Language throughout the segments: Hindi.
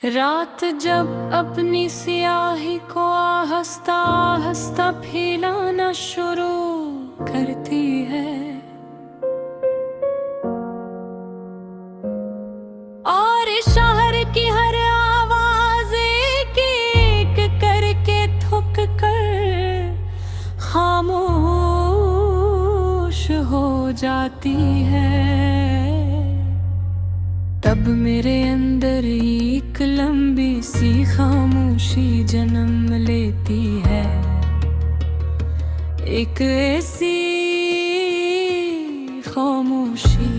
रात जब अपनी सियाही को आहिस्ता आहिस्ता फैलाना शुरू करती है और शहर की हर आवाज एक एक करके थुक कर खामोश हो जाती है, तब मेरे अंदर एक लंबी सी खामोशी जन्म लेती है। एक ऐसी खामोशी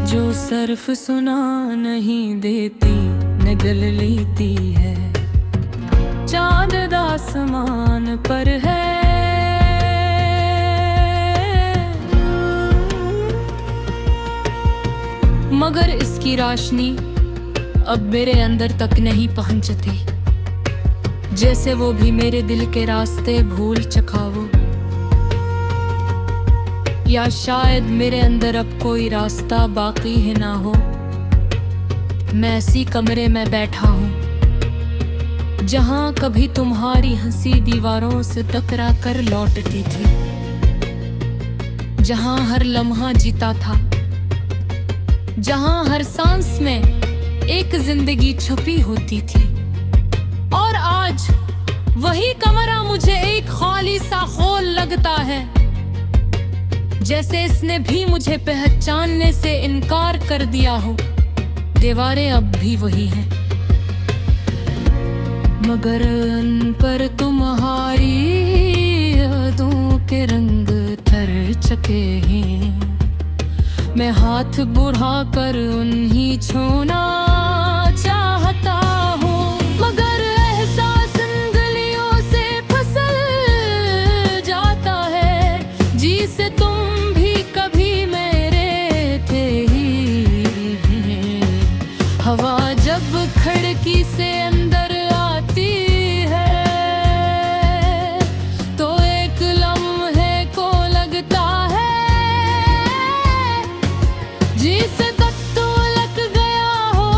जो सिर्फ सुना नहीं देती, निगल लेती है। चांद आसमान पर है, मगर इसकी रोशनी अब मेरे अंदर तक नहीं पहुंचती, जैसे वो भी मेरे दिल के रास्ते भूल चुका हो, या शायद मेरे अंदर अब कोई रास्ता बाकी ही ना हो। मैं ऐसी कमरे में बैठा हूँ जहाँ कभी तुम्हारी हंसी दीवारों से टकरा कर लौटती थी, जहाँ हर लम्हा जीता था, जहाँ हर सांस में एक जिंदगी छुपी होती थी। और आज वही कमरा मुझे एक खाली सा होल लगता है, जैसे इसने भी मुझे पहचानने से इनकार कर दिया हो। दीवारें अब भी वही हैं, मगर उन पर तुम्हारी यादों के रंग थर चुके हैं। मैं हाथ बढ़ा कर उन्हीं छूना चाहता हूँ, मगर एहसास गलियों से फिसल जाता है, जिसे तुम भी कभी मेरे थे ही। हवा जब खिड़की से अंदर जिसे तक तो लग गया हो,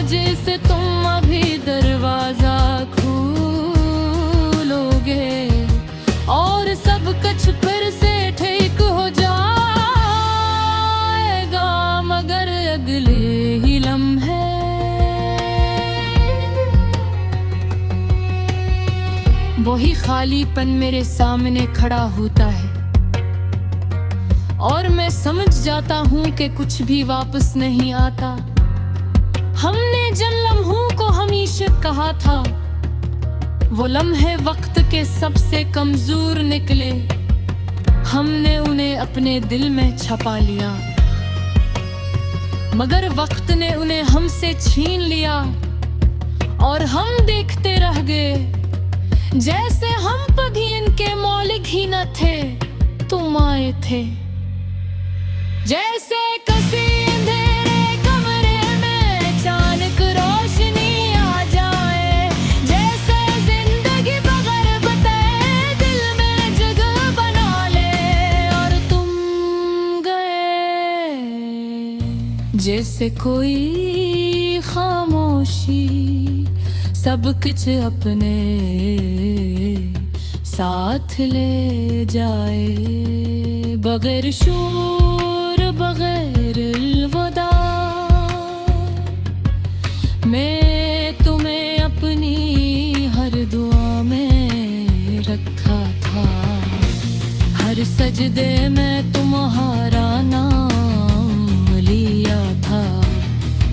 जिसे तुम अभी दरवाजा खोलोगे और सब कुछ फिर से ठीक हो जाएगा, मगर अगले ही लम्हे वही खालीपन मेरे सामने खड़ा होता है, और मैं समझ जाता हूँ कि कुछ भी वापस नहीं आता। हमने जिन लम्हों को हमेशा कहा था, वो लम्हे वक्त के सबसे कमजोर निकले। हमने उन्हें अपने दिल में छपा लिया, मगर वक्त ने उन्हें हमसे छीन लिया, और हम देखते रह गए जैसे हम कभी इनके मौलिक ही न थे। तुम आए थे जैसे किसी अंधेरे कमरे में अचानक रोशनी आ जाए, जैसे जिंदगी बगैर बताए दिल में जगह बना ले और तुम गए। जैसे कोई खामोशी सब कुछ अपने साथ ले जाए, बगैर शोर बगैर अलविदा। मैं तुम्हें अपनी हर दुआ में रखा था, हर सजदे में तुम्हारा नाम लिया था।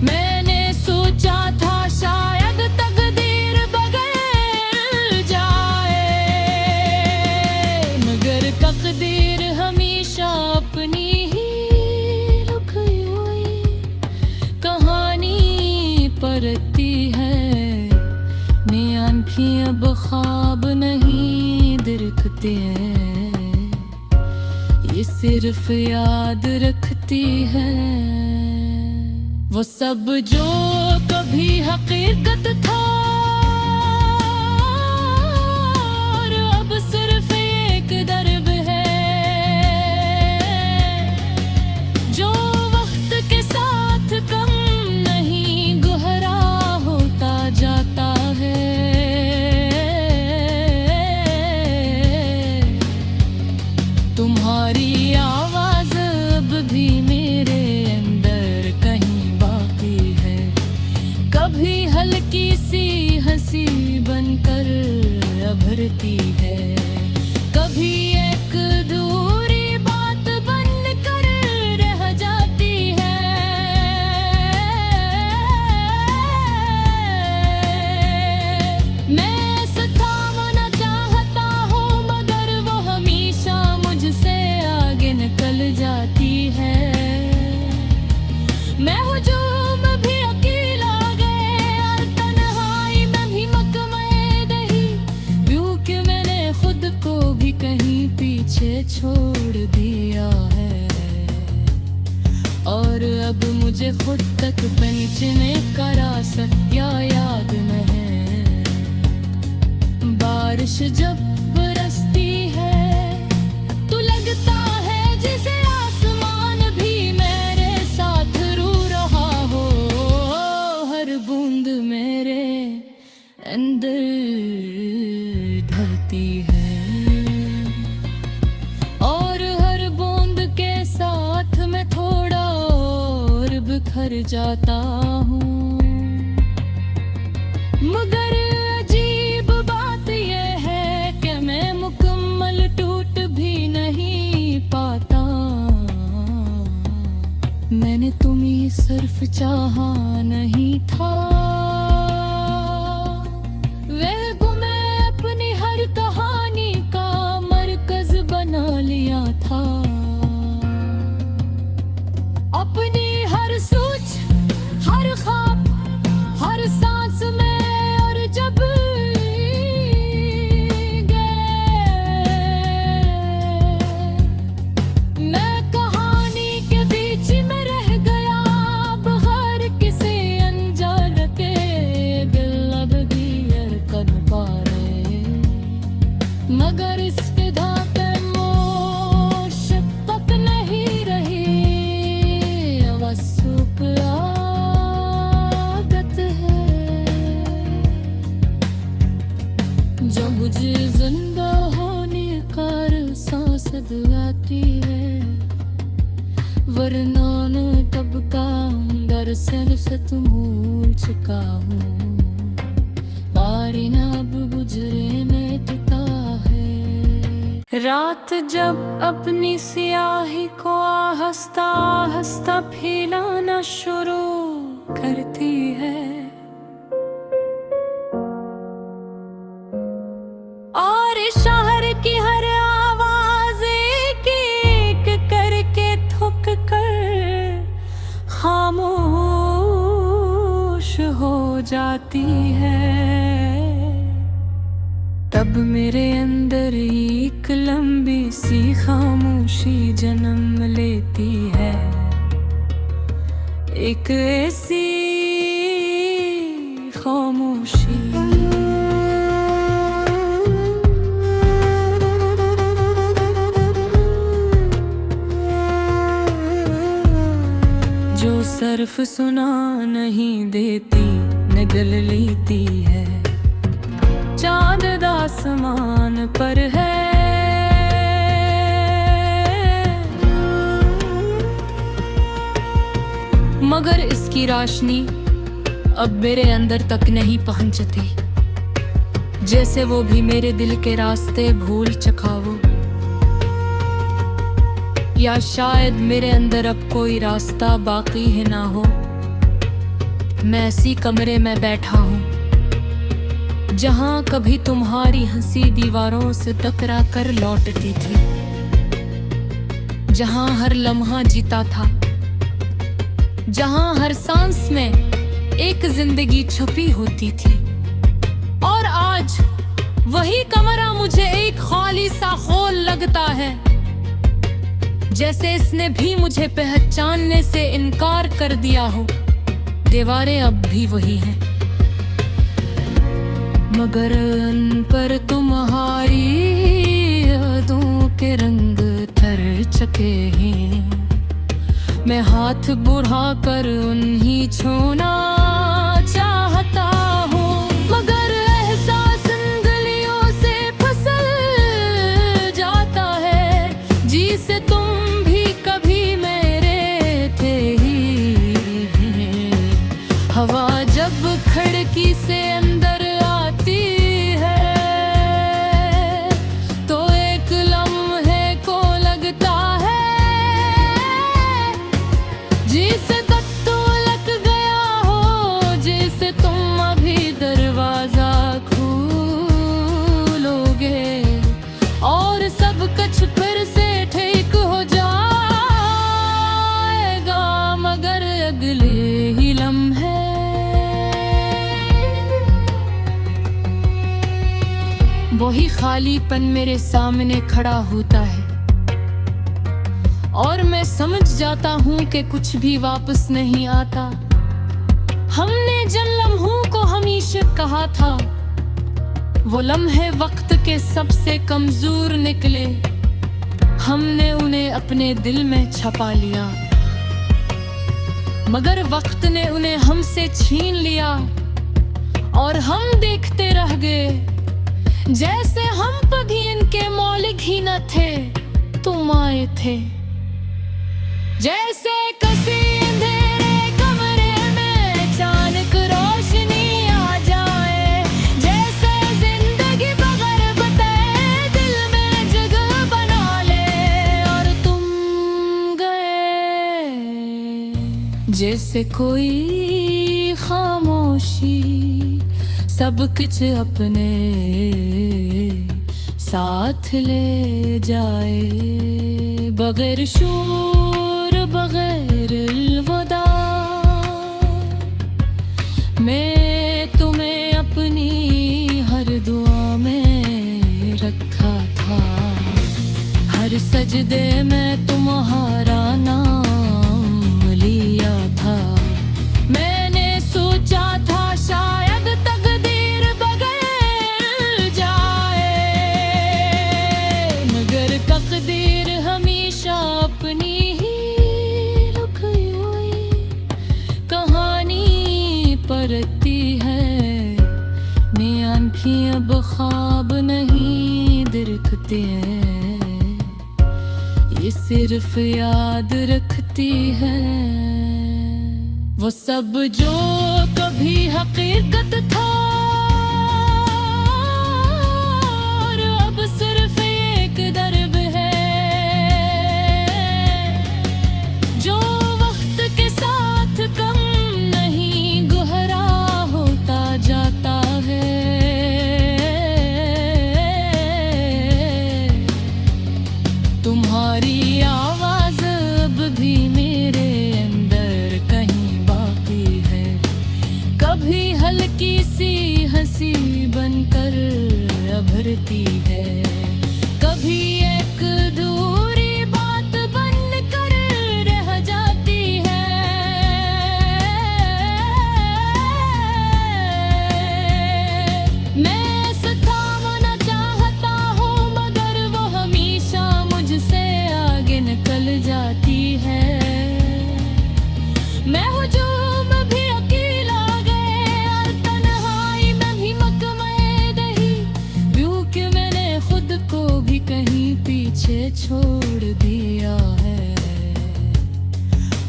मैंने सोचा था शायद तकदीर बदल जाए, मगर तकदीर हमेशा अपनी परती है। नियान भी अब ख्वाब नहीं दिखते हैं, ये सिर्फ याद रखती है वो सब जो कभी हकीकत था, और अब सिर्फ एक करती है। कभी एक दूरी बात बन कर रह जाती है। मैं सतावना चाहता हूँ मगर वो हमेशा मुझसे आगे निकल जाती है। मैं हुजूम भी अकेला गए और तन्हाई में भी मकमैद ही, क्योंकि मैंने खुद को भी कहीं पीछे छोड़ दिया है। और अब मुझे खुद तक पहचानने का रास्ता याद न है। बारिश जब बरसती है तो लगता है जैसे आसमान भी मेरे साथ रो रहा हो। हर बूंद मेरे अंदर ढलती है और हर बूंद के साथ मैं थोड़ा और बिखर जाता हूँ। मगर अजीब बात यह है कि मैं मुकम्मल टूट भी नहीं पाता। मैंने तुम्हें सिर्फ चाहा नहीं था। वह गुमे अपनी हर कहानी का मरकज बना लिया था। अपनी हर सोच, हर ख्वाब, हर सांस में और जब मैं कहानी के बीच में रह गया। बगैर किसी अनजान के दिल अब दियर कर पा रहे। मगर इस फिदा पे मुशक्कत नहीं रही। वसूक आदत है जो मुझे जिंदा होने का सांस दिलाती है। वरना न तब का अंदर से तुम भूल चुका हूँ। पारी न अब गुजरे में टिका है। रात जब अपनी सियाही को आहिस्ता आहिस्ता फैलाना शुरू करती है और शहर की हर आवाज एक एक करके थुक कर खामोश हो जाती है। तब मेरे अंदर एक लंबी सी खामोशी जन्म लेती है। एक ऐसी खामोशी जो सिर्फ सुना नहीं देती न दिल लेती है। चांद आसमान पर है मगर इसकी रोशनी अब मेरे अंदर तक नहीं पहुंचती। जैसे वो भी मेरे दिल के रास्ते भूल चुका हो, या शायद मेरे अंदर अब कोई रास्ता बाकी है ना हो। मैं ऐसी कमरे में बैठा हूँ जहाँ कभी तुम्हारी हंसी दीवारों से टकरा कर लौटती थी, जहाँ हर लम्हा जीता था, जहाँ हर सांस में एक जिंदगी छुपी होती थी। और आज वही कमरा मुझे एक खाली सा खोल लगता है, जैसे इसने भी मुझे पहचानने से इनकार कर दिया हो। दीवारें अब भी वही हैं, मगर उन पर तुम्हारी यादों के रंग थर चुके हैं। मैं हाथ बढ़ा कर उन्हीं छूना चाहता हूँ, मगर एहसास गलियों से फिसल जाता है। जी से तुम भी कभी मेरे थे ही। हवा जब खिड़की से अंदर आती है कुछ फिर से ठीक हो जाएगा, मगर अगले ही लम्हे वही खालीपन मेरे सामने खड़ा होता है और मैं समझ जाता हूँ कि कुछ भी वापस नहीं आता। हमने जिन लम्हों को हमेशा कहा था, वो लम्हे वक्त के सबसे कमजोर निकले। हमने उन्हें अपने दिल में छपा लिया, मगर वक्त ने उन्हें हमसे छीन लिया और हम देखते रह गए जैसे हम कभी इनके मौलिक ही न थे। तुम आए थे जैसे किसी अंधेरे कमरे में अचानक रोशनी आ जाए, जैसे जिंदगी बगैर बताए दिल में जगह बना ले और तुम गए। जैसे कोई खामोशी सब कुछ अपने साथ ले जाए, बगैर शोर बगैर अलविदा। मैं तुम्हें अपनी हर दुआ में रखा था, हर सजदे में तुम्हारा नाम लिया था। मैंने सोचा था शायद तकदीर बदल जाए, मगर तकदीर हमेशा अपनी ही रुकी हुई कहानी पढ़ती है। मैं आंखें अब ख्वाब नहीं देखते हैं, ये सिर्फ याद रखती है वो सब जो कभी हकीकत था और अब सिर्फ एक दर्द है जो वक्त के साथ कम नहीं गहरा होता जाता है। तुम्हारी आवाज अब भी मेरे अंदर कहीं बाकी है, कभी हल्की सी हंसी बनकर उभरती है, कभी एक अधूरी बात बनकर रह जाती है। मैं थामना चाहता हूँ मगर वो हमेशा मुझसे आगे निकल जाती है। मैं हुजूम भी अकेला गए और तन्हाई में भी मकमैद ही, क्योंकि मैंने खुद को भी कहीं पीछे छोड़ दिया है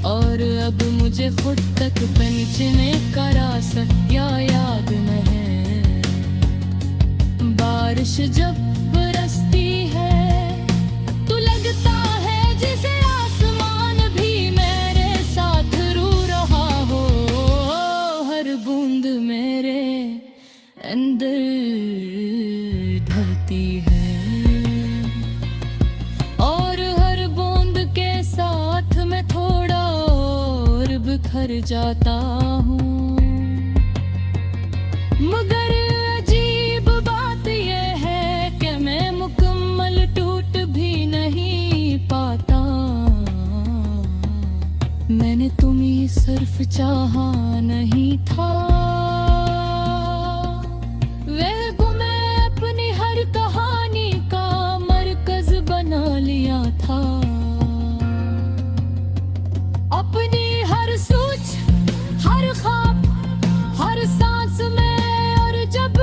और अब मुझे खुद तक पहुंचने का रास्ता याद न है। बारिश जब बरसती है तो लगता है जैसे आसमान भी मेरे साथ रो रहा हो, हर बूंद मेरे अंदर ढलती है और हर बूंद के साथ मैं थोड़ा और बिखर जाता हूँ। मगर अजीब बात यह है कि मैं मुकम्मल टूट भी नहीं पाता। मैंने तुम्हें सिर्फ चाहा नहीं था, वह को मैं अपनी हर कहानी का मरकज बना लिया था। अपनी हर सोच, हर ख्वाब, हर सांस में और जब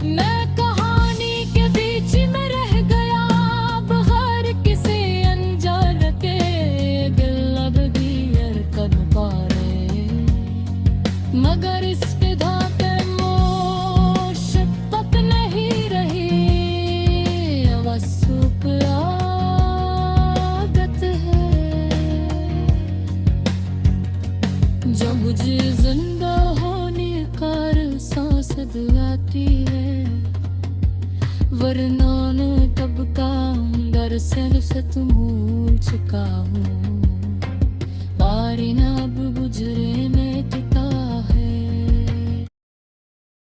मैं कहानी के बीच में रह गया, बगैर किसी अनजान के दिल अब दियर कर पा रहे, मगर इस विधा के मोश फुर्सत आती है, वरना न तब काम दरअसल सतमूल चुका हूँ। बारी ना अब गुजरे मैं